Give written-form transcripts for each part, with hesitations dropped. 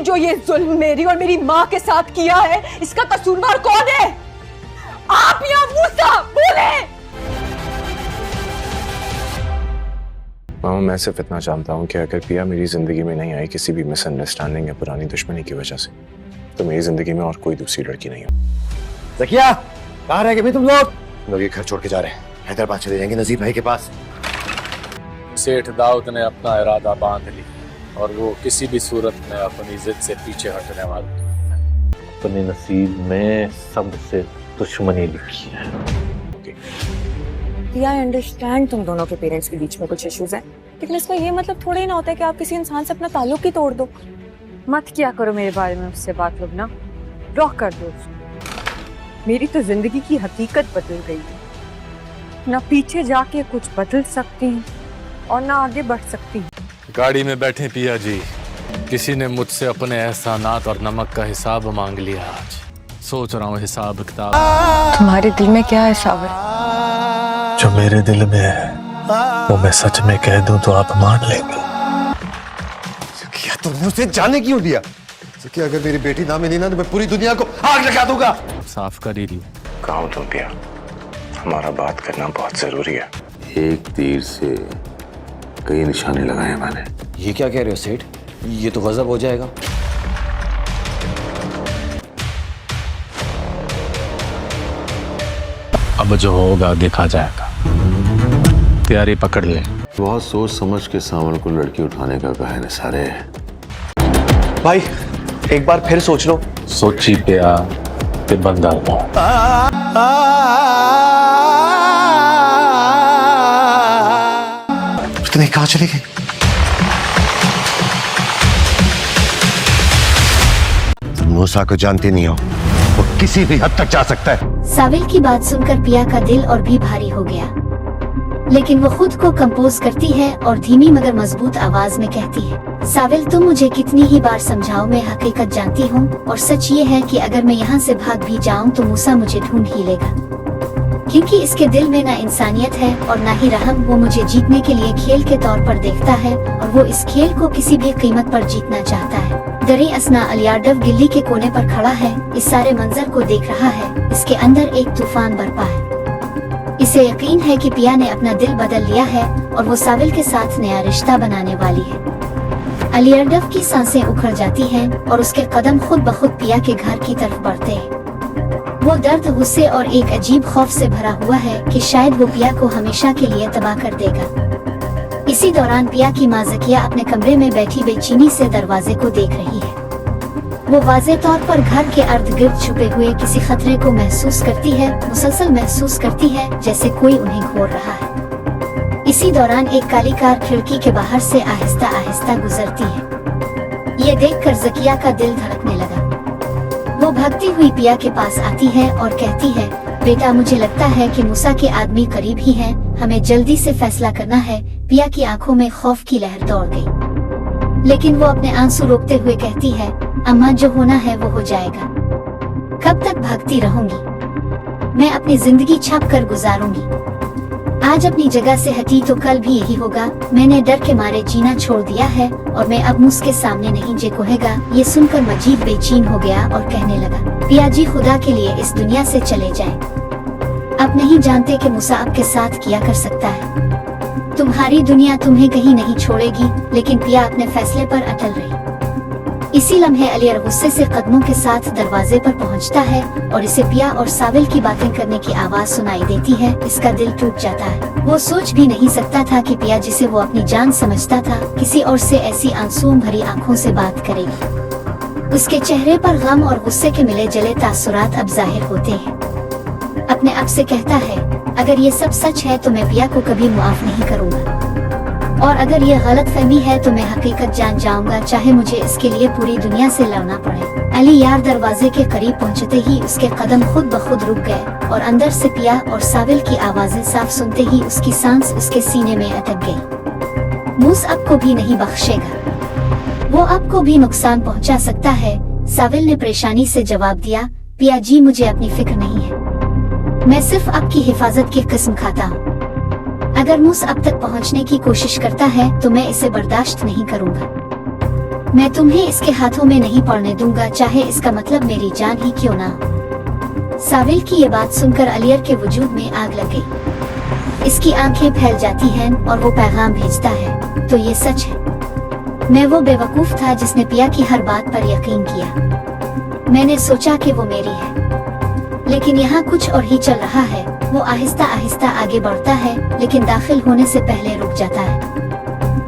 जो ये जुल्म मेरी और मेरी माँ के साथ किया है, इसका कसूरवार कौन है? आप या मूसा? बोले। मामा, मैं सिर्फ इतना जानता हूँ कि अगर पिया मेरी जिंदगी में नहीं आई किसी भी मिसअंडरस्टैंडिंग या पुरानी दुश्मनी की वजह से, तो मेरी जिंदगी में और कोई दूसरी लड़की नहीं है। ज़किया, कहाँ रह गए तुम लोग ये घर छोड़ के जा रहे हैं, हैदराबाद चले जाएंगे नजीब भाई के पास। सेठ दाऊद ने अपना इरादा बांध लिया और वो किसी भी सूरत में अपनी जिद से पीछे हटने वाला नहीं। अपने नसीब में सबसे दुश्मनी लिखी है। आई अंडरस्टैंड तुम दोनों के पेरेंट्स के बीच में कुछ इश्यूज हैं, लेकिन इसका ये मतलब थोड़ा ही ना होता है कि आप किसी इंसान से अपना ताल्लुक ही तोड़ दो। मत क्या करो मेरे बारे में उससे बात लुबना, ब्लॉक कर दो उसको। मेरी तो जिंदगी की हकीकत बदल गई है, ना पीछे जाके कुछ बदल सकती हूँ और ना आगे बढ़ सकती हूँ। गाड़ी में बैठे पिया जी, किसी ने मुझसे अपने एहसानात और नमक का हिसाब मांग लिया। आज सोच रहा हूँ हिसाब किताब। तुम्हारे दिल में क्या है सावर? जो मेरे दिल में है वो मैं सच में कह दूं तो आप मान लेंगे। ज़किया, तुमने उसे जाने क्यों दिया? ज़किया, अगर मेरी बेटी ना मिली ना तो मैं पूरी दुनिया को आग लगा दूंगा। साफ कर ही दी। कहा हूं तुम पिया, हमारा बात करना बहुत जरूरी है। एक तीर से कई निशाने लगाए मैंने। ये क्या कह रहे हो सेठ? ये तो गजब हो जाएगा। अब जो होगा देखा जाएगा। तैयारी पकड़ ले। बहुत सोच समझ के सावन को लड़की उठाने का कहा है सारे। भाई एक बार फिर सोच लो। सोची पिया ते बंदा हो। तुम कहाँ चले गए? तुम मूसा को जानते नहीं हो, वो किसी भी हद तक जा सकता है। साविल की बात सुनकर पिया का दिल और भी भारी हो गया, लेकिन वो खुद को कंपोज करती है और धीमी मगर मजबूत आवाज में कहती है, साविल तुम मुझे कितनी ही बार समझाओ, मैं हकीकत जानती हूँ और सच ये है कि अगर मैं यहाँ से भाग भी जाऊँ तो मूसा मुझे ढूंढ ही लेगा, क्योंकि इसके दिल में ना इंसानियत है और ना ही रहम। वो मुझे जीतने के लिए खेल के तौर पर देखता है और वो इस खेल को किसी भी कीमत पर जीतना चाहता है। दरी असना अलियार्डव गिल्ली के कोने पर खड़ा है, इस सारे मंजर को देख रहा है। इसके अंदर एक तूफान बरपा है। इसे यकीन है कि पिया ने अपना दिल बदल लिया है और वो साविल के साथ नया रिश्ता बनाने वाली है। अलियार्डव की सांसें उखड़ जाती हैं और उसके कदम खुद ब खुद पिया के घर की तरफ बढ़ते हैं। वो दर्द, गुस्से और एक अजीब खौफ से भरा हुआ है कि शायद वो पिया को हमेशा के लिए तबाह कर देगा। इसी दौरान पिया की माँ ज़किया अपने कमरे में बैठी बेचैनी से दरवाजे को देख रही है। वो वाज़े तौर पर घर के अर्ध गिर्द छुपे हुए किसी खतरे को महसूस करती है, मुसलसल महसूस करती है जैसे कोई उन्हें घोर रहा है। इसी दौरान एक काली कार खिड़की के बाहर से आहिस्ता आहिस्ता गुजरती है। ये देखकर ज़किया का दिल धड़कने लगा। वो भागती हुई पिया के पास आती है और कहती है, बेटा मुझे लगता है कि मूसा के आदमी करीब ही हैं, हमें जल्दी से फैसला करना है। पिया की आंखों में खौफ की लहर दौड़ गई, लेकिन वो अपने आंसू रोकते हुए कहती है, अम्मा जो होना है वो हो जाएगा। कब तक भागती रहूंगी? मैं अपनी जिंदगी छाप कर गुजारूंगी। आज अपनी जगह से हटी तो कल भी यही होगा। मैंने डर के मारे जीना छोड़ दिया है और मैं अब मुझ के सामने नहीं जे कोहेगा। ये सुनकर मजीद बेचैन हो गया और कहने लगा, पिया जी खुदा के लिए इस दुनिया से चले जाएं। आप नहीं जानते कि मूसा आपके साथ क्या कर सकता है। तुम्हारी दुनिया तुम्हें कहीं नहीं छोड़ेगी। लेकिन पिया अपने फैसले पर अटल रही। इसी लम्हे अलियर गुस्से से कदमों के साथ दरवाजे पर पहुंचता है और इसे पिया और साविल की बातें करने की आवाज सुनाई देती है। इसका दिल टूट जाता है। वो सोच भी नहीं सकता था कि पिया, जिसे वो अपनी जान समझता था, किसी और से ऐसी आंसुओं भरी आंखों से बात करेगी। उसके चेहरे पर गम और गुस्से के मिले जले तासुरात अब जाहिर होते हैं। अपने आप से कहता है, अगर ये सब सच है तो मैं पिया को कभी माफ नहीं करूँगा, और अगर ये गलत फहमी है तो मैं हकीकत जान जाऊंगा, चाहे मुझे इसके लिए पूरी दुनिया से लड़ना पड़े। अली यार दरवाजे के करीब पहुंचते ही उसके कदम खुद ब खुद रुक गए और अंदर से पिया और साविल की आवाजें साफ सुनते ही उसकी सांस उसके सीने में अटक गई। मूस आपको भी नहीं बख्शेगा, वो आपको भी नुकसान पहुंचा सकता है। साविल ने परेशानी से जवाब दिया, पिया जी मुझे अपनी फिक्र नहीं है, मैं सिर्फ आपकी हिफाजत की कसम खाता हूँ। अगर मूस अब तक पहुंचने की कोशिश करता है तो मैं इसे बर्दाश्त नहीं करूंगा। मैं तुम्हें इसके हाथों में नहीं पड़ने दूंगा, चाहे इसका मतलब मेरी जान ही क्यों ना हो। साविल की ये बात सुनकर अलियर के वजूद में आग लग गई। इसकी आंखें फैल जाती हैं और वो पैगाम भेजता है, तो ये सच है। मैं वो बेवकूफ था जिसने पिया की हर बात पर यकीन किया। मैंने सोचा कि वो मेरी है, लेकिन यहाँ कुछ और ही चल रहा है। वो आहिस्ता आहिस्ता आगे बढ़ता है, लेकिन दाखिल होने से पहले रुक जाता है,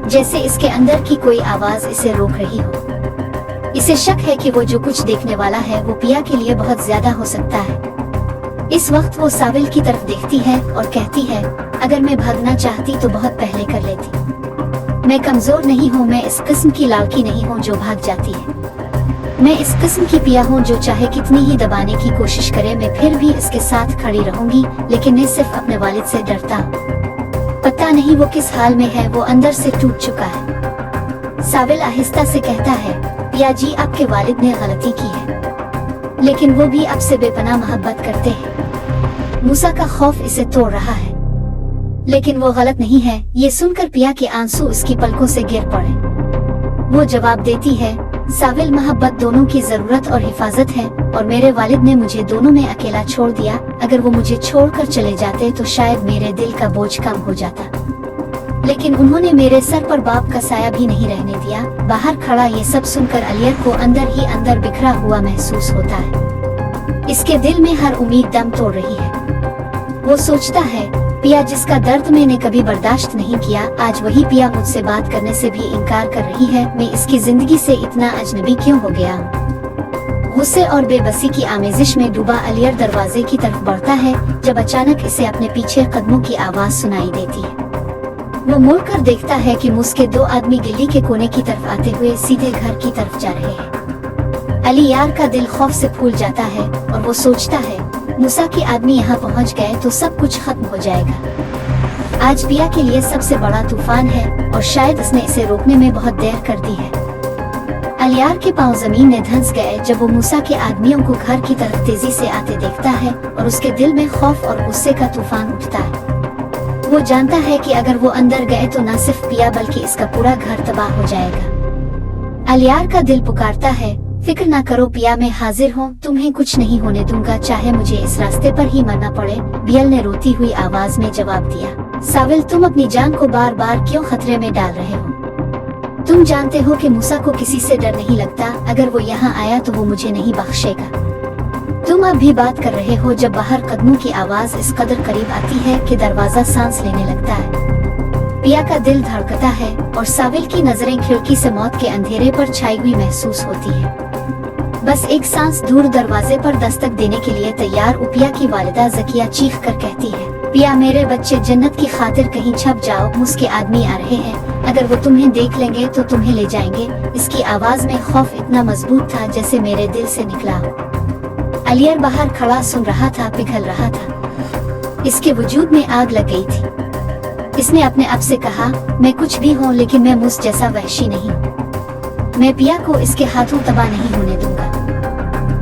जैसे इसके अंदर की कोई आवाज इसे रोक रही हो। इसे शक है कि वो जो कुछ देखने वाला है वो पिया के लिए बहुत ज्यादा हो सकता है। इस वक्त वो साविल की तरफ देखती है और कहती है, अगर मैं भागना चाहती तो बहुत पहले कर लेती। मैं कमजोर नहीं हूँ, मैं इस किस्म की लड़की नहीं हूँ जो भाग जाती है। मैं इस किस्म की पिया हूँ जो चाहे कितनी ही दबाने की कोशिश करे, मैं फिर भी इसके साथ खड़ी रहूंगी, लेकिन मैं सिर्फ अपने वालिद से डरता हूँ। पता नहीं वो किस हाल में है, वो अंदर से टूट चुका है। साविल आहिस्ता से कहता है, पिया जी, आपके वालिद ने गलती की है, लेकिन वो भी आपसे बेपनाह मोहब्बत करते हैं। मूसा का खौफ इसे तोड़ रहा है, लेकिन वो गलत नहीं है। ये सुनकर पिया के आंसू इसकी पलकों से गिर पड़े। वो जवाब देती है, साविल, मोहब्बत दोनों की जरूरत और हिफाजत है, और मेरे वालिद ने मुझे दोनों में अकेला छोड़ दिया। अगर वो मुझे छोड़कर चले जाते तो शायद मेरे दिल का बोझ कम हो जाता, लेकिन उन्होंने मेरे सर पर बाप का साया भी नहीं रहने दिया। बाहर खड़ा ये सब सुनकर अलियर को अंदर ही अंदर बिखरा हुआ महसूस होता है। इसके दिल में हर उम्मीद दम तोड़ रही है। वो सोचता है, पिया जिसका दर्द मैंने कभी बर्दाश्त नहीं किया, आज वही पिया मुझसे बात करने से भी इनकार कर रही है। मैं इसकी जिंदगी से इतना अजनबी क्यों हो गया हूँ? गुस्से और बेबसी की आमेजिश में डूबा अलियर दरवाजे की तरफ बढ़ता है, जब अचानक इसे अपने पीछे कदमों की आवाज सुनाई देती है। वो मुड़कर देखता है कि मुझके दो आदमी गली के कोने की तरफ आते हुए सीधे घर की तरफ जा रहे हैं। अलियार का दिल खौफ से फूल जाता है और वो सोचता है, मूसा के आदमी यहाँ पहुँच गए तो सब कुछ खत्म हो जाएगा। आज पिया के लिए सबसे बड़ा तूफान है और शायद इसने इसे रोकने में बहुत देर कर दी है। अलियार के पांव जमीन में धंस गए जब वो मूसा के आदमियों को घर की तरफ तेजी से आते देखता है, और उसके दिल में खौफ और गुस्से का तूफान उठता है। वो जानता है कि अगर वो अंदर गए तो न सिर्फ पिया बल्कि इसका पूरा घर तबाह हो जाएगा। अलियार का दिल पुकारता है, फिक्र ना करो पिया, मैं हाजिर हूँ, तुम्हें कुछ नहीं होने दूंगा, चाहे मुझे इस रास्ते पर ही मरना पड़े। बियल ने रोती हुई आवाज में जवाब दिया, साविल, तुम अपनी जान को बार बार क्यों खतरे में डाल रहे हो? तुम जानते हो कि मूसा को किसी से डर नहीं लगता। अगर वो यहाँ आया तो वो मुझे नहीं बख्शेगा। तुम अब भी बात कर रहे हो जब बाहर कदमों की आवाज इस कदर करीब आती है कि दरवाजा सांस लेने लगता है। पिया का दिल धड़कता है और साविल की नजरें खिड़की से मौत के अंधेरे पर छाई हुई महसूस होती है। बस एक सांस दूर दरवाजे पर दस्तक देने के लिए तैयार पिया की वालिदा जकिया चीख कर कहती है, पिया, मेरे बच्चे, जन्नत की खातिर कहीं छप जाओ, मुझके आदमी आ रहे हैं। अगर वो तुम्हें देख लेंगे तो तुम्हें ले जाएंगे। इसकी आवाज में खौफ इतना मजबूत था जैसे मेरे दिल से निकला हो। अलियर बाहर खड़ा सुन रहा था, पिघल रहा था। इसके वजूद में आग लग गई थी। इसने अपने आप से कहा, मैं कुछ भी हूँ, लेकिन मैं मुझ जैसा वहशी नहीं। मैं पिया को इसके हाथों तबाह नहीं होने दूंगा।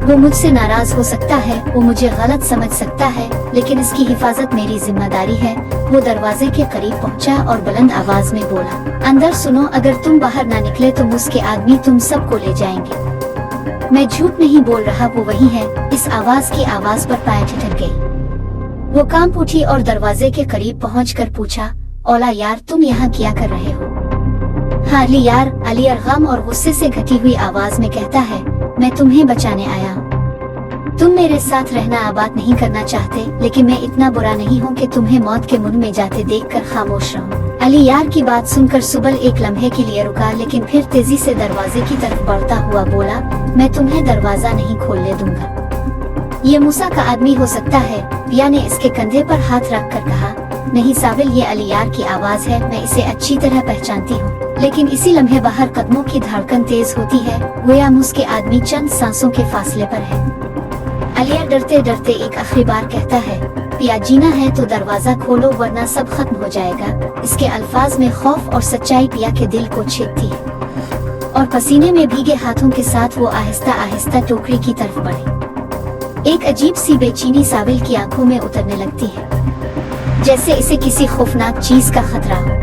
वो मुझसे नाराज हो सकता है, वो मुझे गलत समझ सकता है, लेकिन इसकी हिफाजत मेरी जिम्मेदारी है। वो दरवाजे के करीब पहुंचा और बुलंद आवाज में बोला, अंदर सुनो, अगर तुम बाहर ना निकले तो मुझके आदमी तुम सबको ले जाएंगे। मैं झूठ नहीं बोल रहा, वो वही है। इस आवाज की आवाज पर पैर ठिठक गई। वो कांप उठी और दरवाजे के करीब पहुंचकर पूछा, ओला यार, तुम यहाँ क्या कर रहे हो? हाँ अली यार, अलियर गम और गुस्से से घटी हुई आवाज में कहता है, मैं तुम्हें बचाने आया हूँ। तुम मेरे साथ रहना आबाद नहीं करना चाहते, लेकिन मैं इतना बुरा नहीं हूँ कि तुम्हें मौत के मुंह में जाते देखकर खामोश रहूं। अली यार की बात सुनकर सुबल एक लम्हे के लिए रुका, लेकिन फिर तेजी से दरवाजे की तरफ बढ़ता हुआ बोला, मैं तुम्हें दरवाजा नहीं खोलने दूंगा। ये मूसा का आदमी हो सकता है। पिया ने इसके कंधे पर हाथ रख कर कहा, नहीं साविल, ये अली यार की आवाज है, मैं इसे अच्छी तरह पहचानती हूँ। लेकिन इसी लम्हे बाहर कदमों की धड़कन तेज होती है, गोया मुझके आदमी चंद सांसों के फासले पर है। अलिया डरते डरते एक आखिरी बार कहता है, पिया, जीना है तो दरवाजा खोलो, वरना सब खत्म हो जाएगा। इसके अल्फाज में खौफ और सच्चाई पिया के दिल को छेदती है, और पसीने में भीगे हाथों के साथ वो आहिस्ता आहिस्ता टोकरी की तरफ बढ़ी। एक अजीब सी बेचैनी साविल की आंखों में उतरने लगती है, जैसे इसे किसी खौफनाक चीज का खतरा हो।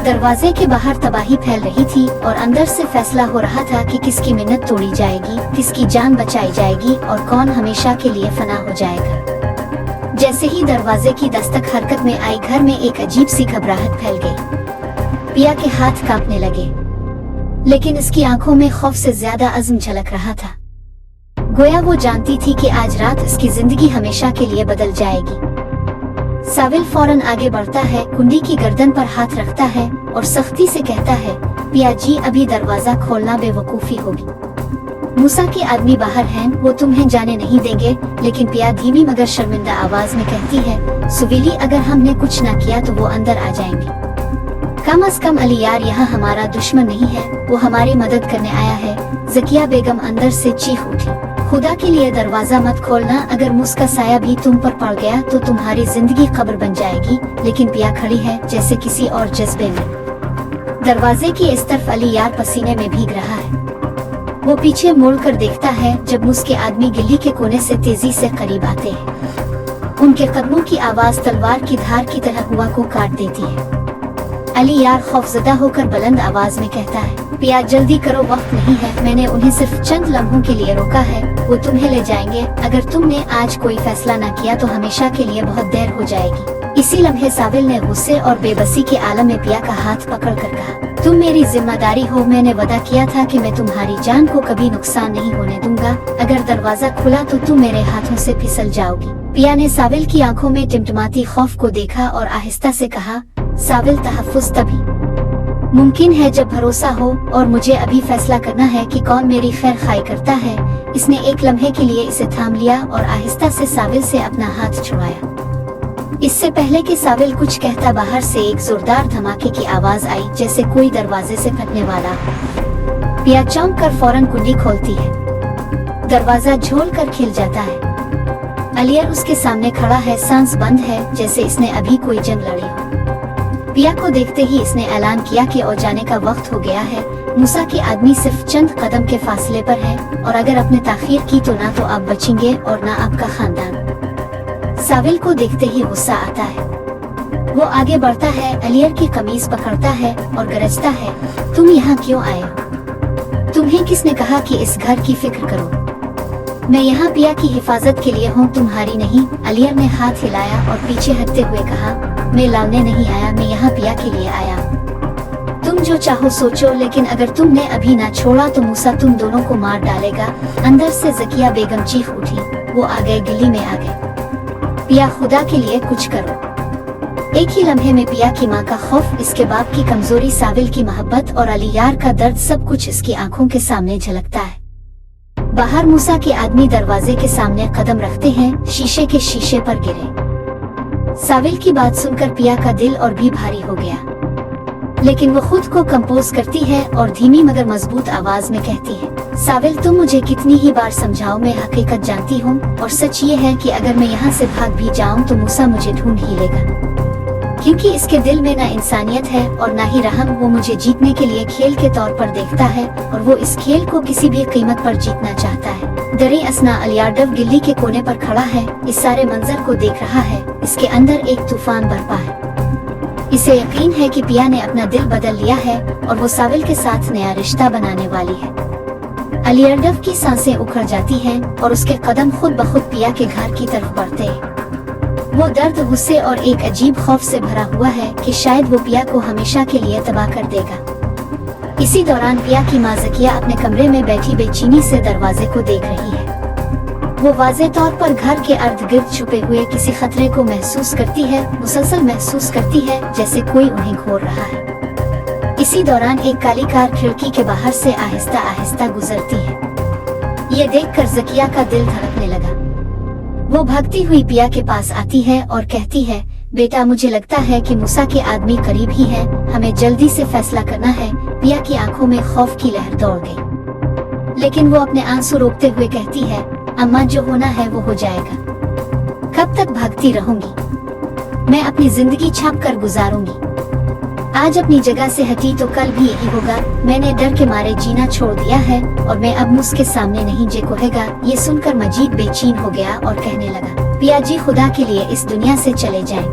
दरवाजे के बाहर तबाही फैल रही थी और अंदर से फैसला हो रहा था कि किसकी मिन्नत तोड़ी जाएगी, किसकी जान बचाई जाएगी और कौन हमेशा के लिए फना हो जाएगा। जैसे ही दरवाजे की दस्तक हरकत में आई, घर में एक अजीब सी घबराहट फैल गई। पिया के हाथ कांपने लगे, लेकिन इसकी आंखों में खौफ से ज्यादा अज़्म झलक रहा था। गोया वो जानती थी कि आज रात इसकी जिंदगी हमेशा के लिए बदल जाएगी। साविल फौरन आगे बढ़ता है, कुंडी की गर्दन पर हाथ रखता है और सख्ती से कहता है, पिया जी अभी दरवाजा खोलना बेवकूफी होगी। मूसा के आदमी बाहर हैं, वो तुम्हें जाने नहीं देंगे। लेकिन पिया धीमी मगर शर्मिंदा आवाज में कहती है, सुवीली अगर हमने कुछ ना किया तो वो अंदर आ जाएंगे। कम अज कम अली यार यहाँ हमारा दुश्मन नहीं है, वो हमारी मदद करने आया है। ज़किया बेगम अंदर से चीख उठी, खुदा के लिए दरवाजा मत खोलना, अगर मुझका साया भी तुम पर पड़ गया तो तुम्हारी जिंदगी कब्र बन जाएगी। लेकिन पिया खड़ी है जैसे किसी और जज्बे में। दरवाजे की इस तरफ अली यार पसीने में भीग रहा है। वो पीछे मुड़कर देखता है जब मुझके आदमी गिल्ली के कोने से तेजी से करीब आते हैं। उनके कदमों की आवाज तलवार की धार की तरह हुआ को काट देती है। अली यार खौफजदा होकर बुलंद आवाज में कहता है, पिया जल्दी करो, वक्त नहीं है। मैंने उन्हें सिर्फ चंद लम्हों के लिए रोका है, वो तुम्हें ले जाएंगे। अगर तुमने आज कोई फैसला न किया तो हमेशा के लिए बहुत देर हो जाएगी। इसी लम्हे साविल ने गुस्से और बेबसी के आलम में पिया का हाथ पकड़कर कहा, तुम मेरी जिम्मेदारी हो। मैंने वादा किया था कि मैं तुम्हारी जान को कभी नुकसान नहीं होने दूंगा। अगर दरवाजा खुला तो तुम मेरे हाथों से फिसल जाओगी। पिया ने साविल की आंखों में टिमटिमाती खौफ को देखा और आहिस्ता से कहा, साविल तहफ्फुज़ तभी मुमकिन है जब भरोसा हो, और मुझे अभी फैसला करना है कि कौन मेरी खैर खाई करता है। इसने एक लम्हे के लिए इसे थाम लिया और आहिस्ता से साविल से अपना हाथ छुड़ाया। इससे पहले कि साविल कुछ कहता, बाहर से एक जोरदार धमाके की आवाज आई, जैसे कोई दरवाजे से फटने वाला। पिया चौंक कर फौरन कुंडी खोलती है। दरवाजा झोल कर खिल जाता है। अलियर उसके सामने खड़ा है, सांस बंद है, जैसे इसने अभी कोई जंग लड़ी हो। पिया को देखते ही इसने ऐलान किया कि और जाने का वक्त हो गया है। मूसा के आदमी सिर्फ चंद कदम के फासले पर हैं, और अगर आपने ताखीर की तो ना तो आप बचेंगे और ना आपका खानदान। साविल को देखते ही गुस्सा आता है। वो आगे बढ़ता है, अलियर की कमीज पकड़ता है और गरजता है, तुम यहाँ क्यों आए हो? तुम्हें किसने कहा कि इस घर की फिक्र करो? मैं यहाँ पिया की हिफाजत के लिए हूँ, तुम्हारी नहीं। अलियर ने हाथ हिलाया और पीछे हटते हुए कहा, मैं लाने नहीं आया, मैं यहाँ पिया के लिए आया। तुम जो चाहो सोचो, लेकिन अगर तुमने अभी ना छोड़ा तो मूसा तुम दोनों को मार डालेगा। अंदर से ज़किया बेगम चीख उठी। वो आ गए, गिल्ली में आ गए। पिया खुदा के लिए कुछ करो। एक ही लम्हे में पिया की माँ का खौफ, इसके बाप की कमजोरी, साविल की मोहब्बत और अली यार का दर्द, सब कुछ इसकी आंखों के सामने झलकता है। बाहर मूसा के आदमी दरवाजे के सामने कदम रखते हैं, शीशे के शीशे पर गिरे। साविल की बात सुनकर पिया का दिल और भी भारी हो गया, लेकिन वो खुद को कंपोज करती है और धीमी मगर मजबूत आवाज में कहती है, साविल तुम मुझे कितनी ही बार समझाओ, मैं हकीकत जानती हूँ, और सच ये है कि अगर मैं यहाँ से भाग भी जाऊँ तो मूसा मुझे ढूंढ ही लेगा, क्योंकि इसके दिल में ना इंसानियत है और ना ही रहम। वो मुझे जीतने के लिए खेल के तौर पर देखता है, और वो इस खेल को किसी भी कीमत पर जीतना चाहता है। दरे असना अलियार्डव गिल्ली के कोने पर खड़ा है, इस सारे मंजर को देख रहा है। इसके अंदर एक तूफान बरपा है। इसे यकीन है कि पिया ने अपना दिल बदल लिया है और वो साविल के साथ नया रिश्ता बनाने वाली है। अलियार्डव की सांसें उखड़ जाती हैं और उसके कदम खुद ब खुद पिया के घर की तरफ बढ़ते हैं। वो दर्द, गुस्से और एक अजीब खौफ से भरा हुआ है कि शायद वो पिया को हमेशा के लिए तबाह कर देगा। इसी दौरान पिया की माँ ज़किया अपने कमरे में बैठी बेचैनी से दरवाजे को देख रही है। वो वाज़े तौर पर घर के अर्ध गिर्द छुपे हुए किसी खतरे को महसूस करती है, मुसलसल महसूस करती है जैसे कोई उन्हें घोर रहा है। इसी दौरान एक काली कार खिड़की के बाहर से आहिस्ता आहिस्ता गुजरती है। ये देखकर ज़किया का दिल धड़कने लगा। वो भागती हुई पिया के पास आती है और कहती है, बेटा मुझे लगता है कि मूसा के आदमी करीब ही है, हमें जल्दी से फैसला करना है। पिया की आंखों में खौफ की लहर दौड़ गई, लेकिन वो अपने आंसू रोकते हुए कहती है, अम्मा जो होना है वो हो जाएगा। कब तक भागती रहूंगी? मैं अपनी जिंदगी छाप कर गुजारूंगी। आज अपनी जगह से हटी तो कल भी यही होगा। मैंने डर के मारे जीना छोड़ दिया है और मैं अब मुझके सामने नहीं जे कोहेगा। ये सुनकर मजीद बेचैन हो गया और कहने लगा, पिया जी खुदा के लिए इस दुनिया से चले जाएं।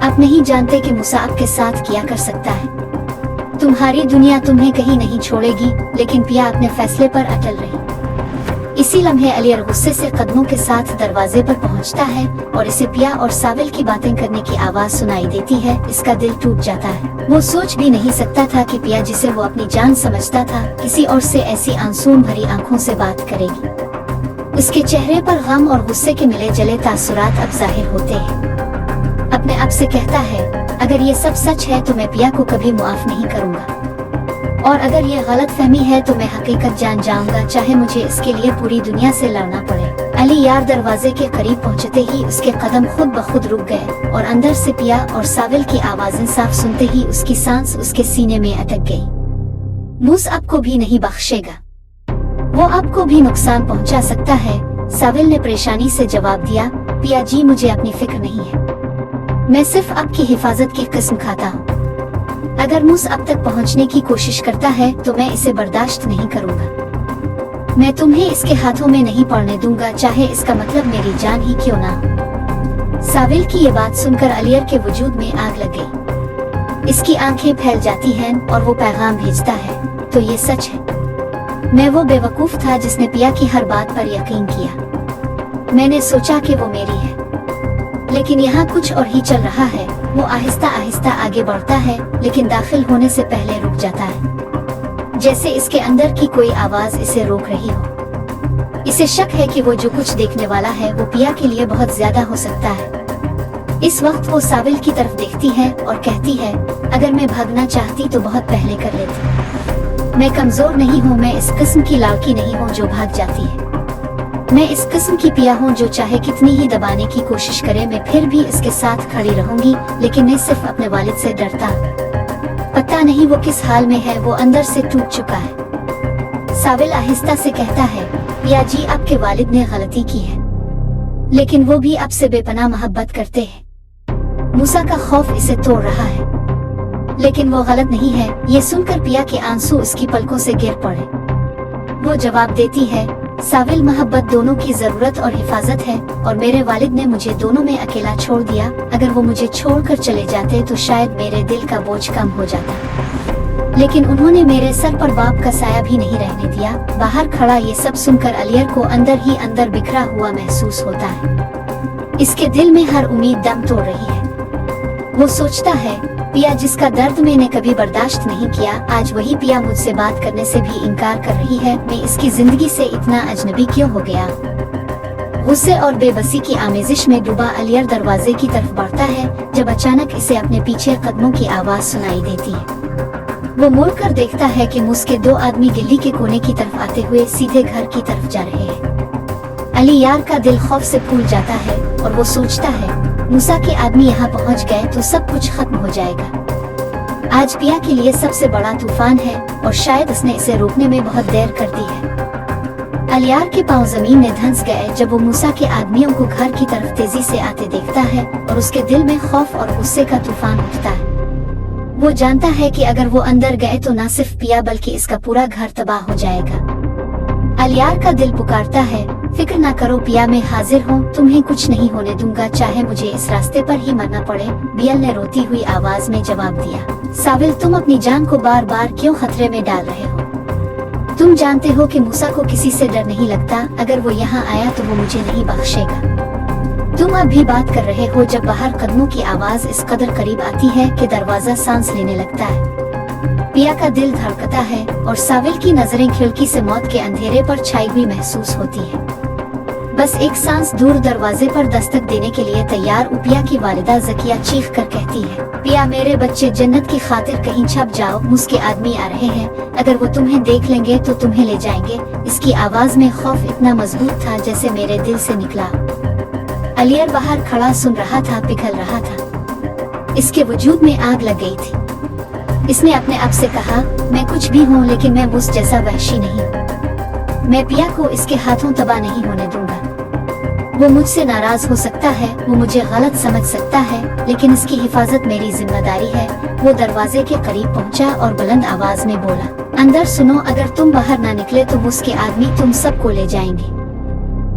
आप नहीं जानते कि मूसा आपके साथ क्या कर सकता है। तुम्हारी दुनिया तुम्हें कहीं नहीं छोड़ेगी, लेकिन पिया अपने फैसले पर अटल रही। इसी लम्हे अलियर गुस्से से कदमों के साथ दरवाजे पर पहुंचता है और इसे पिया और साविल की बातें करने की आवाज सुनाई देती है। इसका दिल टूट जाता है। वो सोच भी नहीं सकता था कि पिया, जिसे वो अपनी जान समझता था, किसी और से ऐसी आंसुओं भरी आंखों से बात करेगी। उसके चेहरे पर गम और गुस्से के मिले जले तासुरात अब जाहिर होते हैं। अपने आप से कहता है, अगर ये सब सच है तो मैं पिया को कभी मुआफ नहीं करूंगा, और अगर ये गलत फहमी है तो मैं हकीकत जान जाऊंगा, चाहे मुझे इसके लिए पूरी दुनिया से लड़ना पड़े। अली यार दरवाजे के करीब पहुंचते ही उसके कदम खुद ब खुद रुक गए और अंदर से पिया और साविल की आवाजें साफ सुनते ही उसकी सांस उसके सीने में अटक गई। मूस आपको भी नहीं बख्शेगा, वो आपको भी नुकसान पहुंचा सकता है। साविल ने परेशानी से जवाब दिया, पिया जी मुझे अपनी फिक्र नहीं है, मैं सिर्फ आपकी हिफाजत की कसम खाता हूँ। अगर मूस अब तक पहुंचने की कोशिश करता है तो मैं इसे बर्दाश्त नहीं करूंगा। मैं तुम्हें इसके हाथों में नहीं पड़ने दूंगा, चाहे इसका मतलब मेरी जान ही क्यों ना हो। साविल की ये बात सुनकर अलियर के वजूद में आग लग गई। इसकी आंखें फैल जाती हैं और वो पैगाम भेजता है, तो ये सच है। मैं वो बेवकूफ था जिसने पिया की हर बात पर यकीन किया। मैंने सोचा कि वो मेरी है, लेकिन यहाँ कुछ और ही चल रहा है। वो आहिस्ता आहिस्ता आगे बढ़ता है, लेकिन दाखिल होने से पहले रुक जाता है, जैसे इसके अंदर की कोई आवाज इसे रोक रही हो। इसे शक है कि वो जो कुछ देखने वाला है वो पिया के लिए बहुत ज्यादा हो सकता है। इस वक्त वो साविल की तरफ देखती है और कहती है, अगर मैं भागना चाहती तो बहुत पहले कर लेती। मैं कमजोर नहीं हूँ, मैं इस किस्म की लड़की नहीं हूँ जो भाग जाती है। मैं इस किस्म की पिया हूँ जो चाहे कितनी ही दबाने की कोशिश करे, मैं फिर भी इसके साथ खड़ी रहूंगी। लेकिन मैं सिर्फ अपने वालिद से डरता हूँ। पता नहीं वो किस हाल में है, वो अंदर से टूट चुका है। साविल आहिस्ता से कहता है, पिया जी आपके वालिद ने गलती की है, लेकिन वो भी आपसे बेपनाह मोहब्बत करते हैं। मूसा का खौफ इसे तोड़ रहा है, लेकिन वो गलत नहीं है। ये सुनकर पिया के आंसू उसकी पलकों से गिर पड़े। वो जवाब देती है, साविल मोहब्बत दोनों की जरूरत और हिफाजत है, और मेरे वालिद ने मुझे दोनों में अकेला छोड़ दिया। अगर वो मुझे छोड़कर चले जाते तो शायद मेरे दिल का बोझ कम हो जाता, लेकिन उन्होंने मेरे सर पर बाप का साया भी नहीं रहने दिया। बाहर खड़ा ये सब सुनकर अलियर को अंदर ही अंदर बिखरा हुआ महसूस होता है। इसके दिल में हर उम्मीद दम तोड़ रही है। वो सोचता है, पिया जिसका दर्द मैंने कभी बर्दाश्त नहीं किया, आज वही पिया मुझसे बात करने से भी इनकार कर रही है। मैं इसकी जिंदगी से इतना अजनबी क्यों हो गया? गुस्से और बेबसी की आमेजिश में डूबा अलियर दरवाजे की तरफ बढ़ता है, जब अचानक इसे अपने पीछे कदमों की आवाज सुनाई देती है। वो मुड़ कर देखता है कि मुझके दो आदमी गिल्ली के कोने की तरफ आते हुए सीधे घर की तरफ जा रहे हैं। अली यार का दिल खौफ से फूल जाता है और वो सोचता है, मूसा के आदमी यहाँ पहुँच गए तो सब कुछ खत्म हो जाएगा। आज पिया के लिए सबसे बड़ा तूफान है और शायद उसने इसे रोकने में बहुत देर कर दी है। अलियार के पांव जमीन में धंस गए जब वो मूसा के आदमियों को घर की तरफ तेजी से आते देखता है, और उसके दिल में खौफ और गुस्से का तूफान उठता है। वो जानता है कि अगर वो अंदर गए तो न सिर्फ पिया बल्कि इसका पूरा घर तबाह हो जाएगा। अलियार का दिल पुकारता है, फिक्र ना करो पिया, मैं हाजिर हूँ, तुम्हें कुछ नहीं होने दूंगा, चाहे मुझे इस रास्ते पर ही मरना पड़े। बियल ने रोती हुई आवाज में जवाब दिया, साविल तुम अपनी जान को बार बार क्यों खतरे में डाल रहे हो? तुम जानते हो कि मूसा को किसी से डर नहीं लगता। अगर वो यहाँ आया तो वो मुझे नहीं बख्शेगा। तुम अब भी बात कर रहे हो जब बाहर कदमों की आवाज इस कदर करीब आती है कि दरवाजा सांस लेने लगता है। पिया का दिल धड़कता है और साविल की नजरें खिड़की से मौत के अंधेरे पर छाई हुई महसूस होती है। बस एक सांस दूर दरवाजे पर दस्तक देने के लिए तैयार उपिया की वालिदा जकिया चीख कर कहती है, पिया मेरे बच्चे, जन्नत की खातिर कहीं छप जाओ, मुझके आदमी आ रहे हैं, अगर वो तुम्हें देख लेंगे तो तुम्हें ले जाएंगे। इसकी आवाज में खौफ इतना मजबूत था जैसे मेरे दिल से निकला। अलियर बाहर खड़ा सुन रहा था, पिघल रहा था। इसके वजूद में आग लग गई थी। इसने अपने आप से कहा, मैं कुछ भी हूँ लेकिन मैं मुझ जैसा वहशी नहीं हूँ। मैं पिया को इसके हाथों तबाह नहीं होने दूंगा। वो मुझसे नाराज हो सकता है, वो मुझे गलत समझ सकता है, लेकिन इसकी हिफाजत मेरी जिम्मेदारी है। वो दरवाजे के करीब पहुंचा और बुलंद आवाज में बोला, अंदर सुनो, अगर तुम बाहर ना निकले तो मुझके आदमी तुम सबको ले जाएंगे।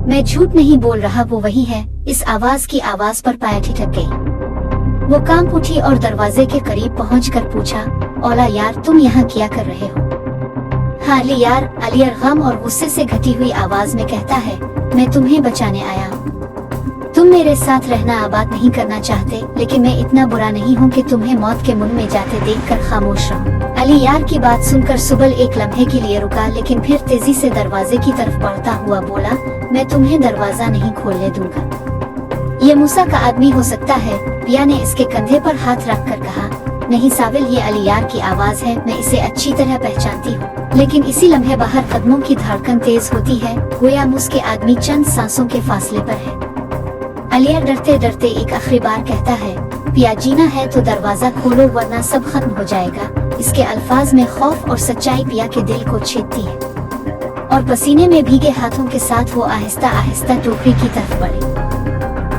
मैं झूठ नहीं बोल रहा, वो वही है। इस आवाज की आवाज पर पाया ठिठक गई। वो कांप उठी और दरवाजे के करीब पहुंचकर पूछा, ओला यार तुम यहाँ क्या कर रहे हो? हाँ अली यार, अलियर गम और गुस्से से घटी हुई आवाज में कहता है, मैं तुम्हें बचाने आया हूँ। तुम मेरे साथ रहना आबाद नहीं करना चाहते, लेकिन मैं इतना बुरा नहीं हूँ कि तुम्हें मौत के मुंह में जाते देखकर खामोश रहूं। अली यार की बात सुनकर सुबल एक लम्हे के लिए रुका, लेकिन फिर तेजी से दरवाजे की तरफ बढ़ता हुआ बोला, मैं तुम्हें दरवाजा नहीं खोलने दूंगा। ये मूसा का आदमी हो सकता है। पिया ने इसके कंधे पर हाथ रख कर कहा, नहीं साविल, ये अली यार की आवाज है, मैं इसे अच्छी तरह पहचानती हूँ। लेकिन इसी लम्हे बाहर कदमों की धड़कन तेज होती है, गोया उसके आदमी चंद सांसों के फासले पर है। अलियर डरते डरते एक आखिरी बार कहता है, पिया जीना है तो दरवाजा खोलो वरना सब खत्म हो जाएगा। इसके अल्फाज में खौफ और सच्चाई पिया के दिल को छेदती है और पसीने में भीगे हाथों के साथ वो आहिस्ता आहिस्ता टोकरी की तरफ बढ़ी।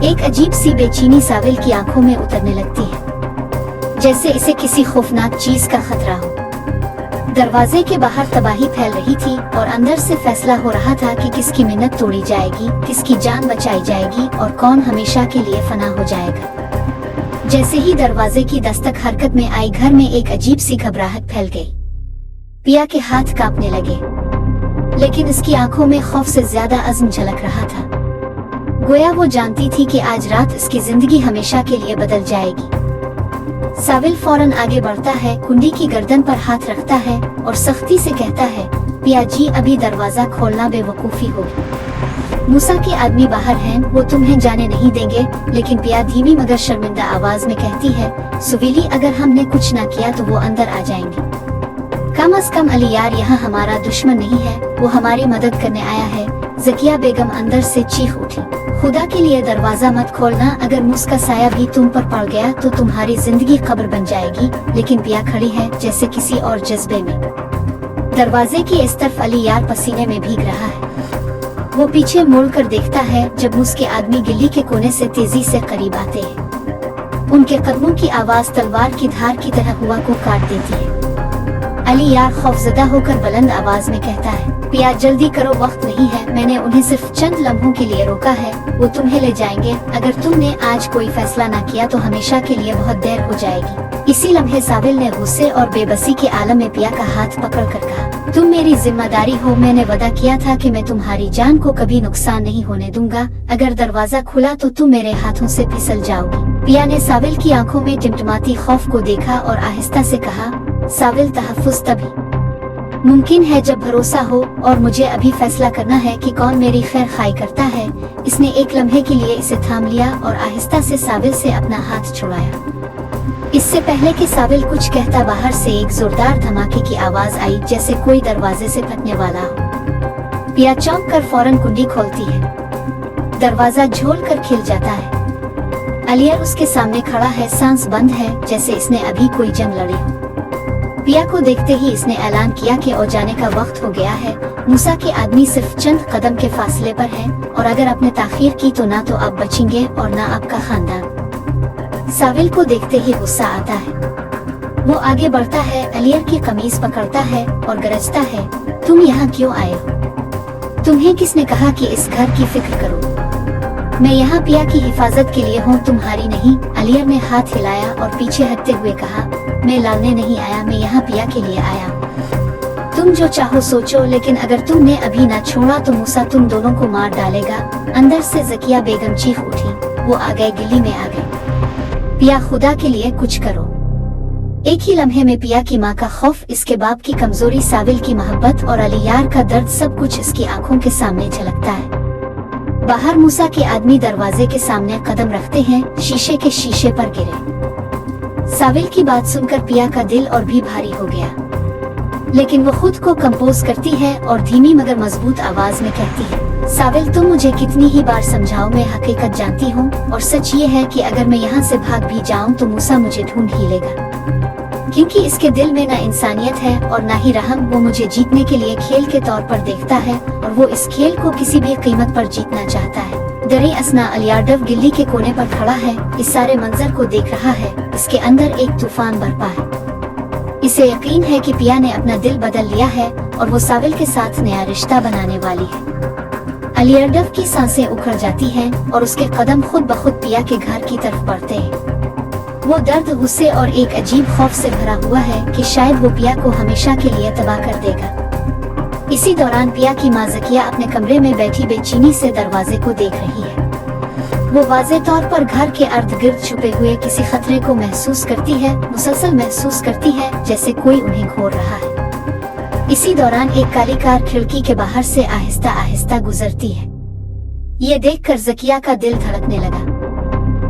एक अजीब सी बेचैनी साविल की आंखों में उतरने लगती है, जैसे इसे किसी खौफनाक चीज का खतरा हो। दरवाजे के बाहर तबाही फैल रही थी और अंदर से फैसला हो रहा था कि किसकी मिन्नत तोड़ी जाएगी, किसकी जान बचाई जाएगी और कौन हमेशा के लिए फना हो जाएगा। जैसे ही दरवाजे की दस्तक हरकत में आई, घर में एक अजीब सी घबराहट फैल गई। पिया के हाथ कांपने लगे, लेकिन इसकी आंखों में खौफ से ज्यादा अज़्म झलक रहा था। गोया वो जानती थी कि आज रात इसकी जिंदगी हमेशा के लिए बदल जाएगी। साविल फौरन आगे बढ़ता है, कुंडी की गर्दन पर हाथ रखता है और सख्ती से कहता है, पिया जी अभी दरवाजा खोलना बेवकूफी होगी। मूसा के आदमी बाहर हैं, वो तुम्हें जाने नहीं देंगे। लेकिन पिया धीमी मगर शर्मिंदा आवाज में कहती है, सुवीली अगर हमने कुछ न किया तो वो अंदर आ जाएंगे। कम से कम अली यार यहाँ हमारा दुश्मन नहीं है, वो हमारी मदद करने आया है। जकिया बेगम अंदर से चीख उठी, खुदा के लिए दरवाजा मत खोलना, अगर मुझका साया भी तुम पर पड़ गया तो तुम्हारी जिंदगी कब्र बन जाएगी। लेकिन पिया खड़ी है जैसे किसी और जज्बे में। दरवाजे की इस तरफ अली यार पसीने में भीग रहा है। वो पीछे मुड़कर देखता है जब उसके आदमी गिल्ली के कोने से तेजी से करीब आते हैं। उनके कदमों की आवाज तलवार की धार की तरह हुआ को काट देती है। अली यार खौफजदा होकर बुलंद आवाज में कहता है, पिया जल्दी करो, वक्त नहीं है। मैंने उन्हें सिर्फ चंद लम्हों के लिए रोका है, वो तुम्हें ले जाएंगे। अगर तुमने आज कोई फैसला न किया तो हमेशा के लिए बहुत देर हो जाएगी। इसी लम्हे साविल ने गुस्से और बेबसी के आलम में पिया का हाथ पकड़ कर कहा, तुम मेरी जिम्मेदारी हो। मैंने वादा किया था कि मैं तुम्हारी जान को कभी नुकसान नहीं होने दूंगा। अगर दरवाजा खुला तो तुम मेरे हाथों से फिसल जाओगी। पिया ने साविल की आंखों में टिमटिमाती खौफ को देखा और आहिस्ता से कहा, साविल तहफ्फुज़ तभी मुमकिन है जब भरोसा हो, और मुझे अभी फैसला करना है कि कौन मेरी खैर खाई करता है। इसने एक लम्हे के लिए इसे थाम लिया और आहिस्ता से साविल से अपना हाथ छुड़ाया। इससे पहले कि साविल कुछ कहता, बाहर से एक जोरदार धमाके की आवाज आई, जैसे कोई दरवाजे से फटने वाला हो। पिया चौंक कर फौरन कुंडी खोलती है। दरवाजा झोल कर खिल जाता है। अलियर उसके सामने खड़ा है, सांस बंद है, जैसे इसने अभी कोई जंग लड़ी हो। पिया को देखते ही इसने ऐलान किया कि ओ जाने का वक्त हो गया है। मूसा के आदमी सिर्फ चंद कदम के फासले पर हैं, और अगर आपने ताखीर की तो ना तो आप बचेंगे और ना आपका खानदान। साविल को देखते ही गुस्सा आता है। वो आगे बढ़ता है, अलियर की कमीज पकड़ता है और गरजता है, तुम यहाँ क्यों आए हो? तुम्हें किसने कहा कि इस घर की फिक्र करो? मैं यहाँ पिया की हिफाजत के लिए हूँ, तुम्हारी नहीं। अलियर ने हाथ हिलाया और पीछे हटते हुए कहा, मैं लालने नहीं आया, मैं यहाँ पिया के लिए आया हूँ। तुम जो चाहो सोचो, लेकिन अगर तुमने अभी ना छोड़ा तो मूसा तुम दोनों को मार डालेगा। अंदर से जकिया बेगम चीख उठी। वो आ गए, गिल्ली में आ गए। पिया खुदा के लिए कुछ करो। एक ही लम्हे में पिया की माँ का खौफ, इसके बाप की कमजोरी, साविल की मोहब्बत और अली यार का दर्द, सब कुछ इसकी आंखों के सामने झलकता है। बाहर मूसा के आदमी दरवाजे के सामने कदम रखते हैं, शीशे के शीशे पर गिरे। साविल की बात सुनकर पिया का दिल और भी भारी हो गया, लेकिन वो खुद को कंपोज करती है और धीमी मगर मजबूत आवाज में कहती है, साविल तुम मुझे कितनी ही बार समझाओ, मैं हकीकत जानती हूँ, और सच ये है कि अगर मैं यहाँ से भाग भी जाऊँ तो मूसा मुझे ढूंढ ही लेगा, क्योंकि इसके दिल में ना इंसानियत है और ना ही रहम। वो मुझे जीतने के लिए खेल के तौर पर देखता है और वो इस खेल को किसी भी कीमत पर जीतना चाहता है। दरे असना अलियार्डव गिल्ली के कोने पर खड़ा है, इस सारे मंजर को देख रहा है। इसके अंदर एक तूफान बरपा है। इसे यकीन है कि पिया ने अपना दिल बदल लिया है और वो साविल के साथ नया रिश्ता बनाने वाली है। अलियार्डव की सांसें उखड़ जाती हैं और उसके कदम खुद ब खुद पिया के घर की तरफ बढ़ते हैं। वो दर्द, गुस्से और एक अजीब खौफ से भरा हुआ है कि शायद वो पिया को हमेशा के लिए तबाह कर देगा। इसी दौरान पिया की माँ ज़किया अपने कमरे में बैठी बेचैनी से दरवाजे को देख रही है। वो वाज़े तौर पर घर के अर्ध गिर्द छुपे हुए किसी खतरे को महसूस करती है, मुसलसल महसूस करती है जैसे कोई उन्हें घोर रहा है। इसी दौरान एक काली कार खिड़की के बाहर से आहिस्ता आहिस्ता गुजरती है। ये देखकर ज़किया का दिल धड़कने लगा।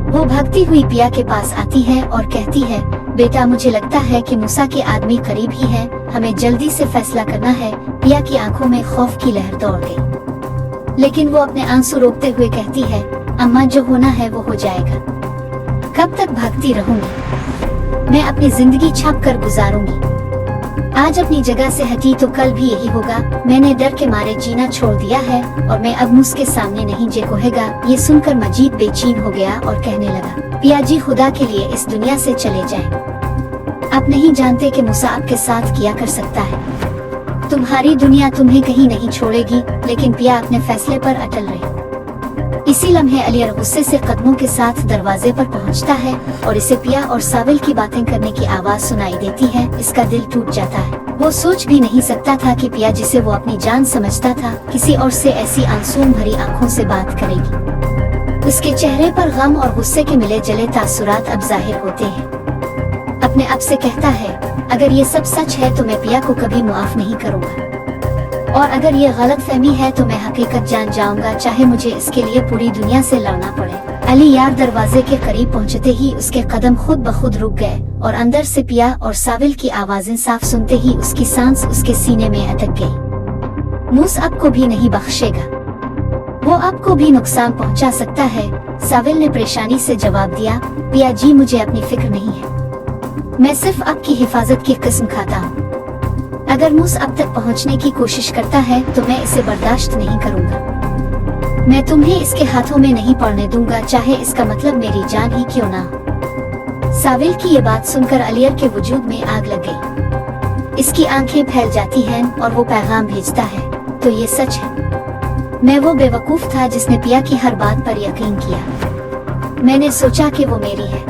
वो भागती हुई पिया के पास आती है और कहती है, बेटा मुझे लगता है कि मूसा के आदमी करीब ही है, हमें जल्दी से फैसला करना है। पिया की आंखों में खौफ की लहर दौड़ गई, लेकिन वो अपने आंसू रोकते हुए कहती है, अम्मा जो होना है वो हो जाएगा। कब तक भागती रहूंगी? मैं अपनी जिंदगी छाप कर गुजारूंगी। आज अपनी जगह से हटी तो कल भी यही होगा। मैंने डर के मारे जीना छोड़ दिया है और मैं अब मुझके सामने नहीं जे कोहेगा। ये सुनकर मजीद बेचैन हो गया और कहने लगा, पिया जी खुदा के लिए इस दुनिया से चले जाएं। आप नहीं जानते कि मूसा आपके साथ क्या कर सकता है। तुम्हारी दुनिया तुम्हें कहीं नहीं छोड़ेगी। लेकिन पिया अपने फैसले पर अटल रही। इसी लम्हे अलियर गुस्से से कदमों के साथ दरवाजे पर पहुंचता है और इसे पिया और साविल की बातें करने की आवाज सुनाई देती है। इसका दिल टूट जाता है। वो सोच भी नहीं सकता था कि पिया, जिसे वो अपनी जान समझता था, किसी और से ऐसी आंसू भरी आंखों से बात करेगी। उसके चेहरे पर गम और गुस्से के मिले जले तासुरात अब जाहिर होते हैं। अपने आप से कहता है, अगर ये सब सच है तो मैं पिया को कभी मुआफ नहीं करूँगा, और अगर ये गलत फहमी है तो मैं हकीकत जान जाऊंगा, चाहे मुझे इसके लिए पूरी दुनिया से लड़ना पड़े। अली यार दरवाजे के करीब पहुंचते ही उसके कदम खुद ब खुद रुक गए और अंदर से पिया और साविल की आवाजें साफ सुनते ही उसकी सांस उसके सीने में अटक गई। मूस आपको भी नहीं बख्शेगा, वो आपको भी नुकसान पहुंचा सकता है। साविल ने परेशानी से जवाब दिया, पिया जी मुझे अपनी फिक्र नहीं है, मैं सिर्फ आपकी हिफाजत की कसम खाता हूँ। अगर मूस अब तक पहुंचने की कोशिश करता है तो मैं इसे बर्दाश्त नहीं करूंगा। मैं तुम्हें इसके हाथों में नहीं पड़ने दूंगा, चाहे इसका मतलब मेरी जान ही क्यों ना हो। साविल की ये बात सुनकर अलियर के वजूद में आग लग गई। इसकी आंखें फैल जाती हैं और वो पैगाम भेजता है, तो ये सच है। मैं वो बेवकूफ था जिसने पिया की हर बात पर यकीन किया। मैंने सोचा कि वो मेरी है,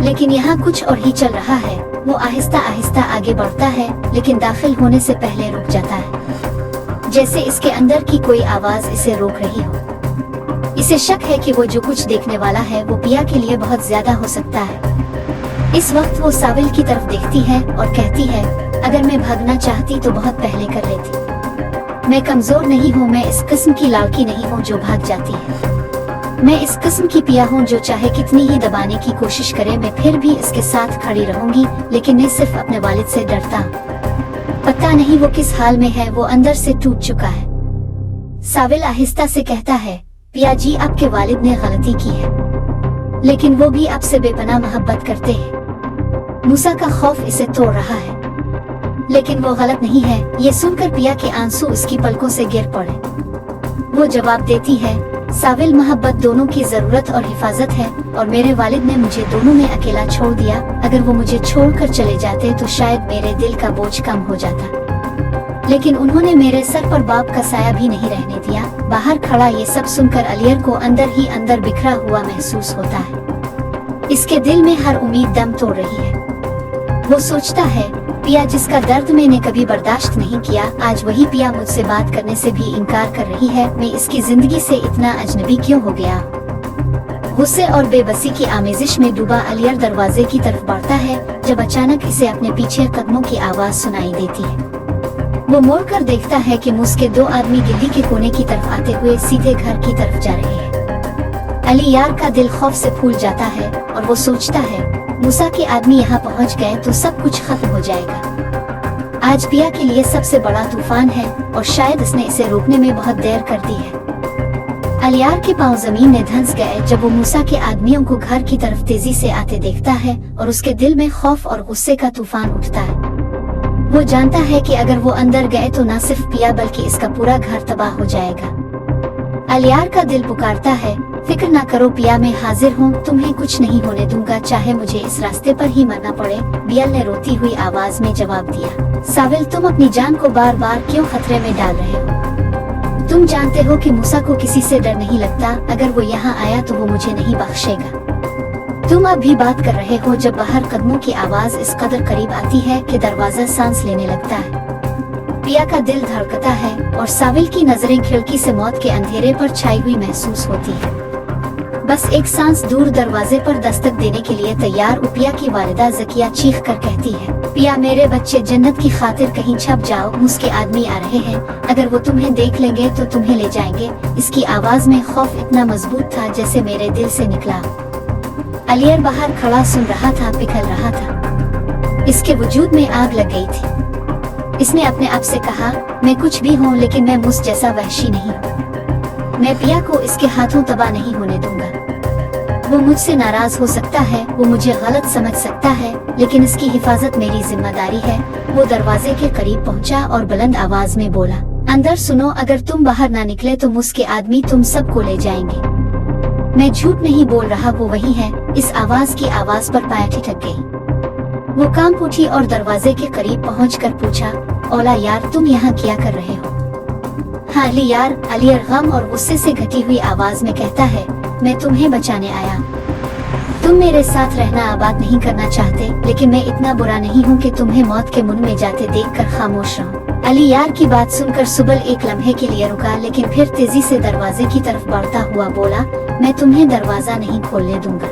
लेकिन यहाँ कुछ और ही चल रहा है। वो आहिस्ता आहिस्ता आगे बढ़ता है, लेकिन दाखिल होने से पहले रुक जाता है, जैसे इसके अंदर की कोई आवाज इसे रोक रही हो। इसे शक है कि वो जो कुछ देखने वाला है वो पिया के लिए बहुत ज्यादा हो सकता है। इस वक्त वो साविल की तरफ देखती है और कहती है, अगर मैं भागना चाहती तो बहुत पहले कर लेती। मैं कमजोर नहीं हूँ, मैं इस किस्म की लड़की नहीं हूँ जो भाग जाती है। मैं इस किस्म की पिया हूँ जो चाहे कितनी ही दबाने की कोशिश करे, मैं फिर भी इसके साथ खड़ी रहूंगी। लेकिन मैं सिर्फ अपने वालिद से डरता हूँ। पता नहीं वो किस हाल में है, वो अंदर से टूट चुका है। साविल आहिस्ता से कहता है, पिया जी आपके वालिद ने गलती की है, लेकिन वो भी आपसे बेपनाह मोहब्बत करते हैं। मूसा का खौफ इसे तोड़ रहा है, लेकिन वो गलत नहीं है। ये सुनकर पिया के आंसू उसकी पलकों से गिर पड़े। वो जवाब देती है, साविल मोहब्बत दोनों की जरूरत और हिफाजत है, और मेरे वालिद ने मुझे दोनों में अकेला छोड़ दिया। अगर वो मुझे छोड़कर चले जाते तो शायद मेरे दिल का बोझ कम हो जाता, लेकिन उन्होंने मेरे सर पर बाप का साया भी नहीं रहने दिया। बाहर खड़ा ये सब सुनकर अलियर को अंदर ही अंदर बिखरा हुआ महसूस होता है। इसके दिल में हर उम्मीद दम तोड़ रही है। वो सोचता है, पिया जिसका दर्द मैंने कभी बर्दाश्त नहीं किया, आज वही पिया मुझसे बात करने से भी इनकार कर रही है। मैं इसकी जिंदगी से इतना अजनबी क्यों हो गया? गुस्से और बेबसी की आमेजिश में डूबा अलियर दरवाजे की तरफ बढ़ता है, जब अचानक इसे अपने पीछे कदमों की आवाज सुनाई देती है। वो मुड़कर देखता है कि मुझके दो आदमी गिल्ली के कोने की तरफ आते हुए सीधे घर की तरफ जा रहे हैं। अली यार का दिल खौफ से फूल जाता है और वो सोचता है, मूसा के आदमी यहाँ पहुँच गए तो सब कुछ खत्म हो जाएगा। आज पिया के लिए सबसे बड़ा तूफान है और शायद इसने इसे रोकने में बहुत देर कर दी है। अलियार के पांव जमीन में धंस गए जब वो मूसा के आदमियों को घर की तरफ तेजी से आते देखता है और उसके दिल में खौफ और गुस्से का तूफान उठता है। वो जानता है कि अगर वो अंदर गए तो न सिर्फ पिया बल्कि इसका पूरा घर तबाह हो जाएगा। अलियार का दिल पुकारता है, फिक्र ना करो पिया, मैं हाजिर हूँ, तुम्हें कुछ नहीं होने दूंगा, चाहे मुझे इस रास्ते पर ही मरना पड़े। बियल ने रोती हुई आवाज में जवाब दिया, साविल तुम अपनी जान को बार बार क्यों खतरे में डाल रहे हो? तुम जानते हो कि मूसा को किसी से डर नहीं लगता। अगर वो यहाँ आया तो वो मुझे नहीं बख्शेगा। तुम अब भी बात कर रहे हो जब बाहर कदमों की आवाज इस कदर करीब आती है कि दरवाजा सांस लेने लगता है। पिया का दिल धड़कता है और साविल की नजरें खिड़की से मौत के अंधेरे पर छाई हुई महसूस होती है। बस एक सांस दूर दरवाजे पर दस्तक देने के लिए तैयार पिया की वालिदा ज़किया चीख कर कहती है, पिया मेरे बच्चे, जन्नत की खातिर कहीं छप जाओ, मुझके आदमी आ रहे हैं, अगर वो तुम्हें देख लेंगे तो तुम्हें ले जाएंगे। इसकी आवाज में खौफ इतना मजबूत था जैसे मेरे दिल से निकला। अलियर बाहर खड़ा सुन रहा था, पिघल रहा था। इसके वजूद में आग लग गई थी। इसने अपने आप से कहा, मैं कुछ भी हूँ लेकिन मैं मुझ जैसा वहशी नहीं। मैं पिया को इसके हाथों तबाह नहीं होने दूंगा। वो मुझसे नाराज हो सकता है, वो मुझे गलत समझ सकता है, लेकिन इसकी हिफाजत मेरी जिम्मेदारी है। वो दरवाजे के करीब पहुंचा और बुलंद आवाज में बोला, अंदर सुनो, अगर तुम बाहर ना निकले तो मुझके आदमी तुम सबको ले जाएंगे। मैं झूठ नहीं बोल रहा, वो वही है। इस आवाज की आवाज पर पाया ठिठक गई। वो कांप उठी और दरवाजे के करीब पहुंचकर पूछा, ओला यार, तुम यहाँ क्या कर रहे हो? हाँ अली यार, अलियर गम और गुस्से से घटी हुई आवाज में कहता है, मैं तुम्हें बचाने आया। तुम मेरे साथ रहना आबाद नहीं करना चाहते, लेकिन मैं इतना बुरा नहीं हूँ कि तुम्हें मौत के मुंह में जाते देखकर खामोश रहूं। अली यार की बात सुनकर सुबल एक लम्हे के लिए रुका, लेकिन फिर तेजी से दरवाजे की तरफ बढ़ता हुआ बोला, मैं तुम्हें दरवाजा नहीं खोलने दूंगा।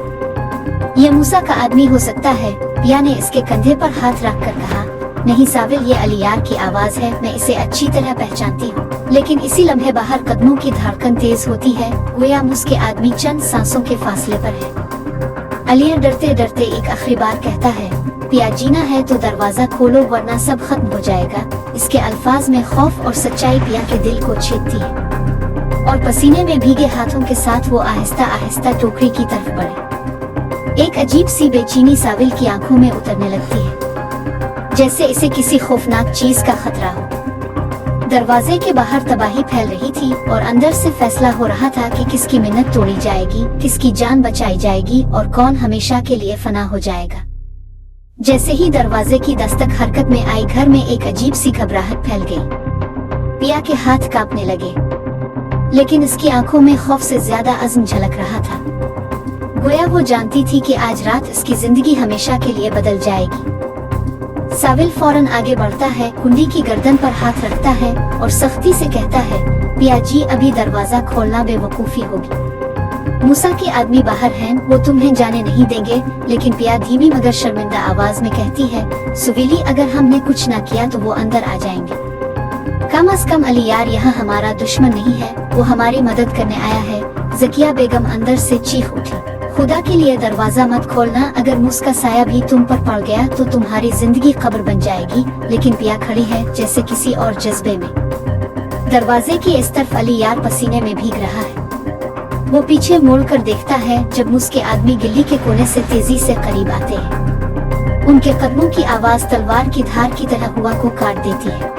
ये मूसा का आदमी हो सकता है। पिया ने इसके कंधे पर हाथ रख कर कहा, नहीं साविल, ये अली यार की आवाज है, मैं इसे अच्छी तरह पहचानती हूँ। लेकिन इसी लम्हे बाहर कदमों की धड़कन तेज होती है, गोया मुझके आदमी चंद सांसों के फासले पर है। अलियर डरते डरते एक आखिरी बार कहता है, पिया जीना है तो दरवाजा खोलो वरना सब खत्म हो जाएगा। इसके अल्फाज में खौफ और सच्चाई पिया के दिल को छेदती है और पसीने में भीगे हाथों के साथ वो आहिस्ता आहिस्ता टोकरी की तरफ बढ़े। एक अजीब सी बेचैनी साविल की आंखों में उतरने लगती है, जैसे इसे किसी खौफनाक चीज का खतरा हो। दरवाजे के बाहर तबाही फैल रही थी और अंदर से फैसला हो रहा था कि किसकी मिन्नत तोड़ी जाएगी, किसकी जान बचाई जाएगी और कौन हमेशा के लिए फना हो जाएगा। जैसे ही दरवाजे की दस्तक हरकत में आई, घर में एक अजीब सी घबराहट फैल गई। पिया के हाथ कांपने लगे, लेकिन इसकी आंखों में खौफ से ज्यादा अज़्म झलक रहा था। गोया वो जानती थी कि आज रात इसकी जिंदगी हमेशा के लिए बदल जाएगी। साविल फौरन आगे बढ़ता है, कुंडी की गर्दन पर हाथ रखता है और सख्ती से कहता है, पिया जी, अभी दरवाजा खोलना बेवकूफी होगी। मूसा के आदमी बाहर हैं, वो तुम्हें जाने नहीं देंगे। लेकिन पिया धीमी मगर शर्मिंदा आवाज में कहती है, सुवीली, अगर हमने कुछ ना किया तो वो अंदर आ जाएंगे। कम अज कम अली यार यहाँ हमारा दुश्मन नहीं है, वो हमारी मदद करने आया है। ज़किया बेगम अंदर से चीख उठी, खुदा के लिए दरवाजा मत खोलना, अगर मुझका साया भी तुम पर पड़ गया तो तुम्हारी जिंदगी कब्र बन जाएगी। लेकिन पिया खड़ी है जैसे किसी और जज्बे में। दरवाजे की इस तरफ अली यार पसीने में भीग रहा है। वो पीछे मुड़ कर देखता है जब मुझके आदमी गिल्ली के कोने से तेजी से करीब आते हैं। उनके कदमों की आवाज तलवार की धार की तरह हुआ को काट देती है।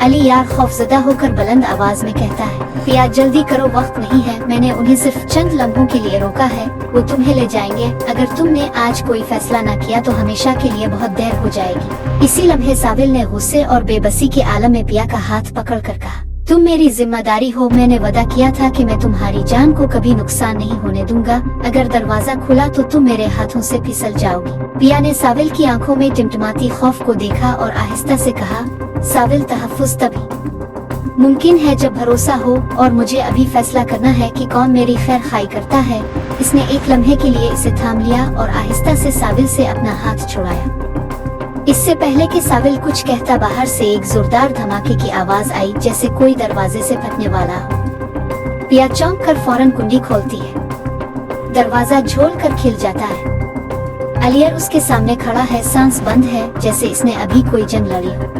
अली यार खौफजदा होकर बुलंद आवाज में कहता है, पिया जल्दी करो, वक्त नहीं है। मैंने उन्हें सिर्फ चंद लम्हों के लिए रोका है, वो तुम्हें ले जाएंगे। अगर तुमने आज कोई फैसला न किया तो हमेशा के लिए बहुत देर हो जाएगी। इसी लम्हे साविल ने गुस्से और बेबसी के आलम में पिया का हाथ पकड़ कर कहा, तुम मेरी जिम्मेदारी हो। मैंने वादा किया था कि मैं तुम्हारी जान को कभी नुकसान नहीं होने दूंगा। अगर दरवाजा खुला तो तुम मेरे हाथों से फिसल जाओगी। पिया ने साविल की आंखों में टिमटिमाती खौफ को देखा और आहिस्ता से कहा, साविल, तहफ्फुज़ तभी मुमकिन है जब भरोसा हो, और मुझे अभी फैसला करना है कि कौन मेरी खैर खाई करता है। इसने एक लम्हे के लिए इसे थाम लिया और आहिस्ता से साविल से अपना हाथ छुड़ाया। इससे पहले कि साविल कुछ कहता, बाहर से एक जोरदार धमाके की आवाज आई, जैसे कोई दरवाजे से फटने वाला हो। पिया चौंक कर फौरन कुंडी खोलती है। दरवाजा झोल कर खिल जाता है। अलियर उसके सामने खड़ा है, सांस बंद है, जैसे इसने अभी कोई जंग लड़ी हो।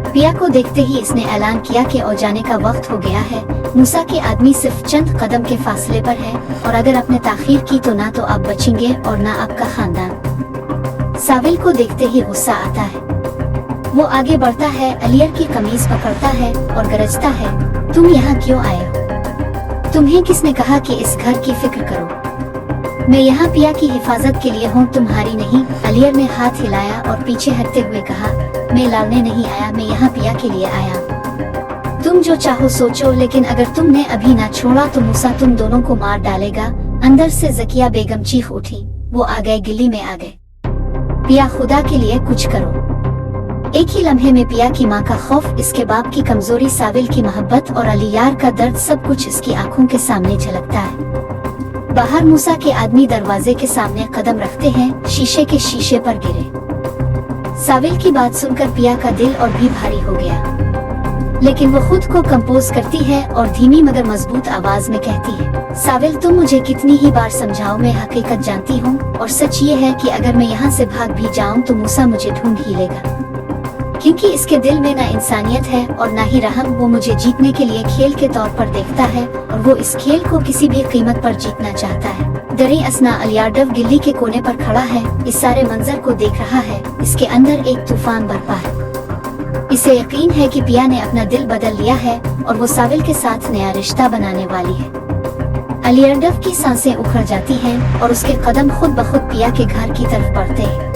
पिया को देखते ही इसने ऐलान किया कि ओ जाने का वक्त हो गया है। मूसा के आदमी सिर्फ चंद कदम के फासले पर है, और अगर आपने ताखीर की तो ना तो आप बचेंगे और ना आपका खानदान। साविल को देखते ही गुस्सा आता है। वो आगे बढ़ता है, अलियर की कमीज पकड़ता है और गरजता है, तुम यहाँ क्यों आए हो? तुम्हें किसने कहा कि इस घर की फिक्र करो? मैं यहाँ पिया की हिफाजत के लिए हूँ, तुम्हारी नहीं। अलियर ने हाथ हिलाया और पीछे हटते हुए कहा, मैं लड़ने नहीं आया, मैं यहाँ पिया के लिए आया। तुम जो चाहो सोचो, लेकिन अगर तुमने अभी ना छोड़ा तो मूसा तुम दोनों को मार डालेगा। अंदर से ज़किया बेगम चीख उठी, वो आ गए, गिल्ली में आ गए। पिया, खुदा के लिए कुछ करो। एक ही लम्हे में पिया की माँ का खौफ, इसके बाप की कमजोरी, साविल की मोहब्बत और अलियार का दर्द, सब कुछ इसकी आंखों के सामने झलकता है। बाहर मूसा के आदमी दरवाजे के सामने कदम रखते हैं, शीशे के शीशे पर गिरे। साविल की बात सुनकर पिया का दिल और भी भारी हो गया, लेकिन वो खुद को कंपोज करती है और धीमी मगर मजबूत आवाज में कहती है, साविल तुम मुझे कितनी ही बार समझाओ, मैं हकीकत जानती हूँ और सच ये है कि अगर मैं यहाँ से भाग भी जाऊँ तो मूसा मुझे ढूंढ ही लेगा, क्योंकि इसके दिल में ना इंसानियत है और ना ही रहम। वो मुझे जीतने के लिए खेल के तौर पर देखता है और वो इस खेल को किसी भी कीमत पर जीतना चाहता है। दरी असना अलियार्डव गिल्ली के कोने पर खड़ा है, इस सारे मंजर को देख रहा है। इसके अंदर एक तूफान बरपा है। इसे यकीन है कि पिया ने अपना दिल बदल लिया है और वो साविल के साथ नया रिश्ता बनाने वाली है। अलियार्डव की सांसें उखड़ जाती हैं और उसके कदम खुद ब खुद पिया के घर की तरफ बढ़ते हैं।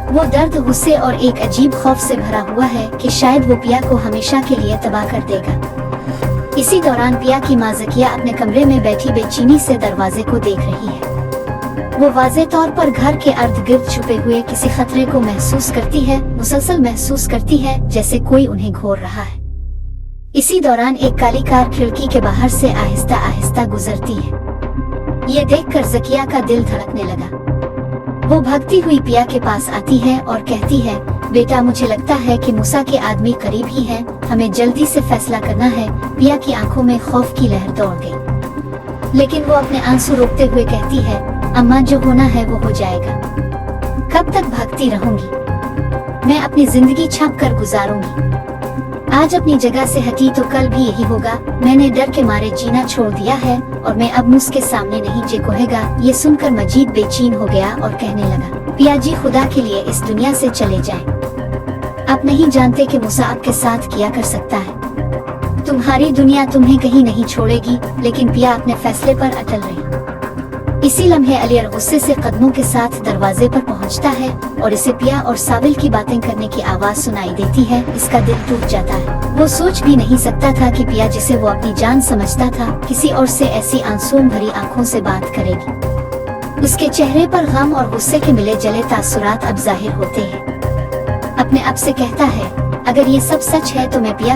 वो दर्द, गुस्से और एक अजीब खौफ से भरा हुआ है कि शायद वो पिया को हमेशा के लिए तबाह कर देगा। इसी दौरान पिया की माँ ज़किया अपने कमरे में बैठी बेचैनी से दरवाजे को देख रही है। वो वाज़े तौर पर घर के अर्ध गिर्द छुपे हुए किसी खतरे को महसूस करती है, मुसलसल महसूस करती है जैसे कोई उन्हें घोर रहा है। इसी दौरान एक काली कार खिड़की के बाहर से आहिस्ता आहिस्ता गुजरती है। ये देखकर ज़किया का दिल धड़कने लगा। वो भागती हुई पिया के पास आती है और कहती है, बेटा मुझे लगता है कि मूसा के आदमी करीब ही हैं, हमें जल्दी से फैसला करना है। पिया की आंखों में खौफ की लहर दौड़ गई, लेकिन वो अपने आंसू रोकते हुए कहती है, अम्मा जो होना है वो हो जाएगा। कब तक भागती रहूंगी? मैं अपनी जिंदगी छाप कर गुजारूंगी। आज अपनी जगह से हटी तो कल भी यही होगा। मैंने डर के मारे जीना छोड़ दिया है और मैं अब मुझके सामने नहीं जे कोहेगा। ये सुनकर मजीद बेचैन हो गया और कहने लगा, पिया जी खुदा के लिए इस दुनिया से चले जाएं। आप नहीं जानते कि मूसा आपके साथ क्या कर सकता है। तुम्हारी दुनिया तुम्हें कहीं नहीं छोड़ेगी। लेकिन पिया अपने फैसले पर अटल रही। इसी लम्हे अलियर गुस्से से कदमों के साथ दरवाजे पर पहुंचता है और इसे पिया और साविल की बातें करने की आवाज सुनाई देती है। इसका दिल टूट जाता है। वो सोच भी नहीं सकता था कि पिया, जिसे वो अपनी जान समझता था, किसी और से ऐसी आंसुओं भरी आंखों से बात करेगी। उसके चेहरे पर गम और गुस्से के मिले जले तासुरात अब जाहिर होते हैं। अपने आप से कहता है, अगर ये सब सच है तो मैं पिया